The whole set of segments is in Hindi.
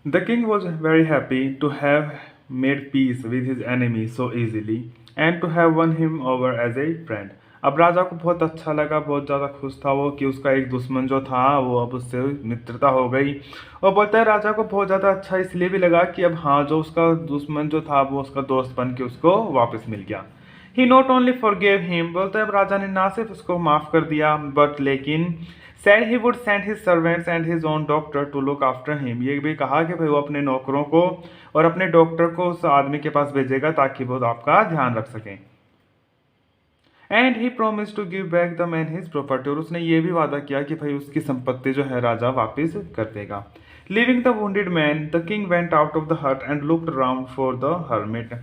The king was very happy to have made peace with his enemy so easily and to have won him over as a friend. अब राजा को बहुत अच्छा लगा, बहुत ज़्यादा खुश था वो कि उसका एक दुश्मन जो था वो अब उससे मित्रता हो गई। और बोलता है राजा को बहुत ज़्यादा अच्छा इसलिए भी लगा कि अब हाँ, जो उसका दुश्मन जो था वो उसका दोस्त बन के उसको वापस मिल गया। ही नॉट ओनली फॉरगेव हिम, बोलता है अब राजा ने ना सिर्फ उसको माफ़ कर दिया बट लेकिन said he would send his servants and his own doctor to look after him, ये भी कहा कि भाई वो अपने नौकरों को और अपने डॉक्टर को उस आदमी के पास भेजेगा ताकि वो आपका ध्यान रख सकें। And he promise to give back the man his property, और उसने ये भी वादा किया कि भाई उसकी संपत्ति जो है राजा वापस कर देगा। Living the wounded man the king went out of the hut and looked around for the hermit.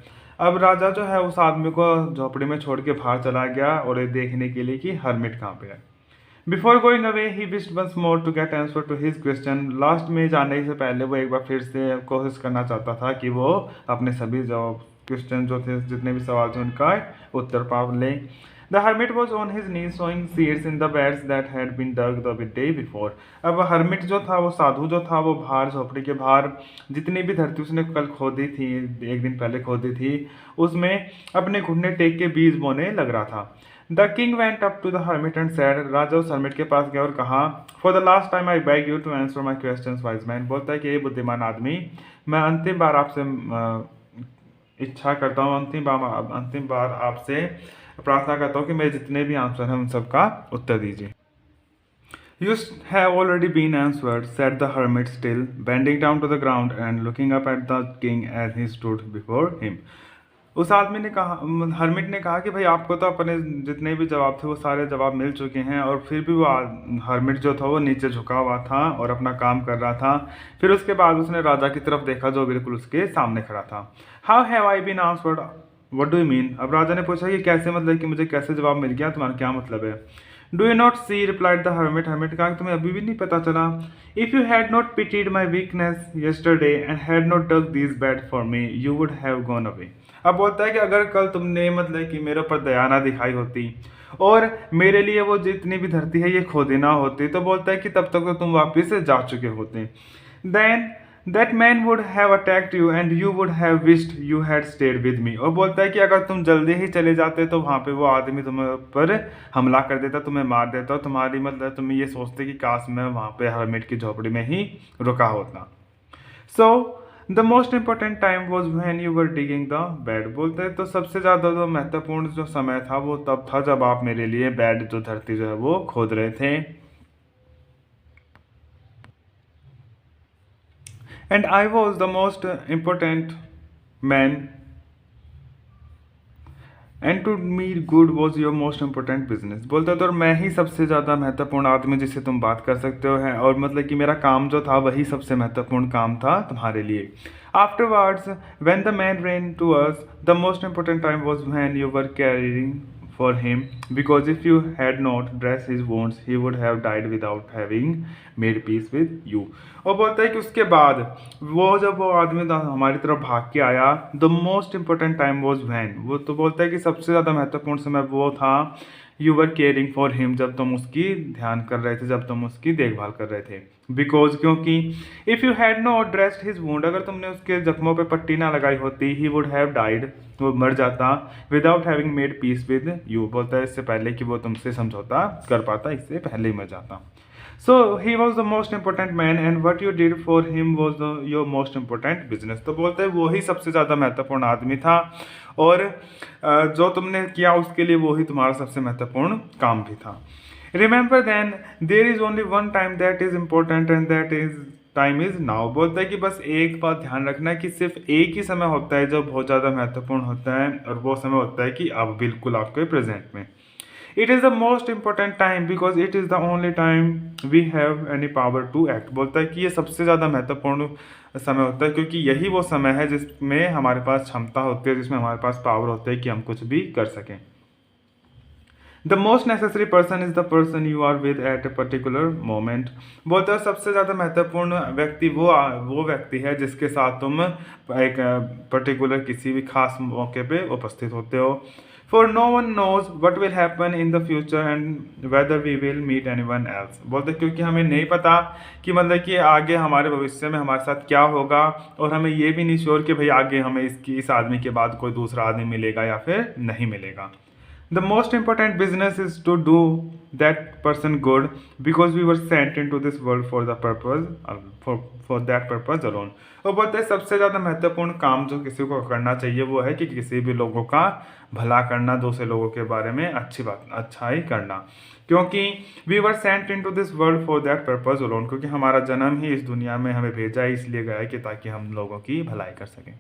अब राजा जो है उस आदमी को झोपड़ी में छोड़ के बाहर चला गया और ये देखने के लिए कि हर्मिट कहाँ पे है। Before going away he wished once more to get answer to his question, last में जाने से पहले वो एक बार फिर से कोशिश करना चाहता था कि वो अपने सभी जवाब क्वेश्चन जो थे, जितने भी सवाल थे उनका उत्तर पा ले। The hermit was on his knees sowing seeds in the beds that had been dug the day before. अब हर्मिट जो था, वो साधु जो था, वो बाहर झोपड़ी के बाहर जितनी भी धरती उसने कल खोदी थी, एक दिन पहले खोदी थी, उसमें अपने घुटने टेक के बीज बोने लग रहा था। The king went up to the hermit and said, राजा उस हर्मिट के पास गया और कहा for the last time I beg you to answer my question wise man, बोलता है कि ये बुद्धिमान आदमी, मैं अंतिम बार आपसे इच्छा करता हूँ, अंतिम बार आपसे प्रार्थना करता हूँ कि मेरे जितने भी आंसर हैं उन सबका उत्तर दीजिए। You have already been answered, said the hermit, still bending down to the ground and looking up at the king as he stood before him. उस आदमी ने कहा, हर्मिट ने कहा कि भाई आपको तो अपने जितने भी जवाब थे वो सारे जवाब मिल चुके हैं, और फिर भी वो हर्मिट जो था वो नीचे झुका हुआ था और अपना काम कर रहा था। फिर उसके बाद उसने राजा की तरफ देखा जो बिल्कुल उसके सामने खड़ा था। How have I been answered, what do you mean, अब राजा ने पूछा कि कैसे, मतलब कि मुझे कैसे जवाब मिल गया, तुम्हारा क्या मतलब है। Do you not see, replied the hermit, hermit कहा कि तुम्हें अभी भी नहीं पता चला। If you had not pitied my weakness yesterday and had not dug this bed for me you would have gone away. अब बोलता है कि अगर कल तुमने मतलब कि मेरे ऊपर दया ना दिखाई होती और मेरे लिए वो जितनी भी धरती है ये खोदी ना होती, तो बोलता है कि तब तक तो तुम वापस जा चुके होते। Then that man would have attacked you and you would have wished you had stayed with me, और बोलता है कि अगर तुम जल्दी ही चले जाते तो वहाँ पे वो आदमी तुम्हें पर हमला कर देता, तुम्हें मार देता, और तुम्हारी मतलब तुम ये सोचते कि काश मैं वहाँ पे हर्मिट की झोपड़ी में ही रुका होता। So the most important time was when you were digging the bed, बोलते हैं तो सबसे ज़्यादा जो महत्वपूर्ण जो समय था वो तब था जब आप मेरे लिए बेड जो धरती जो है वो खोद रहे थे। And I was the most important man and to me good was your most important business, बोलते तो मैं ही सबसे ज़्यादा महत्वपूर्ण आदमी जिससे तुम बात कर सकते हो है, और मतलब कि मेरा काम जो था वही सबसे महत्वपूर्ण काम था तुम्हारे लिए। Afterwards when the man ran to us the most important time was when you were caring for him because if you had not dress his wounds he would have died without having made peace with you. और बोलता है कि उसके बाद वो जब वो आदमी हमारी तरफ भाग के आया, the most important time was when, वो तो बोलता है कि सबसे ज़्यादा महत्वपूर्ण समय वो था you were caring for him, जब तुम उसकी ध्यान कर रहे थे, जब तुम उसकी देखभाल कर रहे थे। बिकॉज क्योंकि if you had not dressed his wound, अगर तुमने उसके जख्मों पे पट्टी ना लगाई होती, ही वुड हैव डाइड, वो मर जाता, without having made peace with you, बोलता है इससे पहले कि वो तुमसे समझौता कर पाता, इससे पहले ही मर जाता। So he was the most important man and what you did for him was your most important business, तो बोलते हैं वो ही सबसे ज़्यादा महत्वपूर्ण आदमी था और जो तुमने किया उसके लिए वो ही तुम्हारा सबसे महत्वपूर्ण काम भी था। Remember then there is only one time that is important and that is time is now, बोलता है कि बस एक बात ध्यान रखना कि सिर्फ एक ही समय होता है जो बहुत ज़्यादा महत्वपूर्ण होता है, और वो समय होता है कि अब बिल्कुल आपके प्रेजेंट में। It is the most important time because it is the only time we have any power to act, बोलता है कि ये सबसे ज़्यादा महत्वपूर्ण समय होता है क्योंकि यही वो समय है जिसमें हमारे पास क्षमता होती है, जिसमें हमारे पास पावर होती है कि हम कुछ भी कर सकें। The most necessary person is the person you are with at a particular moment, बोलते हैं सबसे ज़्यादा महत्वपूर्ण व्यक्ति वो व्यक्ति है जिसके साथ तुम एक पर्टिकुलर किसी भी खास मौके पे उपस्थित होते हो। For no one knows what will happen in the future and whether we will meet anyone else. बोलते क्योंकि हमें नहीं पता कि मतलब कि आगे हमारे भविष्य में हमारे साथ क्या होगा, और हमें ये भी नहीं श्योर कि भाई आगे हमें इस आदमी के बाद कोई दूसरा आदमी मिलेगा या फिर नहीं मिलेगा. The most important business is to do that person good, because we were sent into this world for the purpose for that purpose alone. और बोलते हैं सबसे ज़्यादा महत्वपूर्ण काम जो किसी को करना चाहिए वो है कि किसी भी लोगों का भला करना, दूसरे लोगों के बारे में अच्छा ही करना. क्योंकि we were sent into this world for that purpose alone, क्योंकि हमारा जन्म ही इस दुनिया में हमें भेजा है इसलिए गया है कि ताकि हम लोगों की भलाई कर सकें.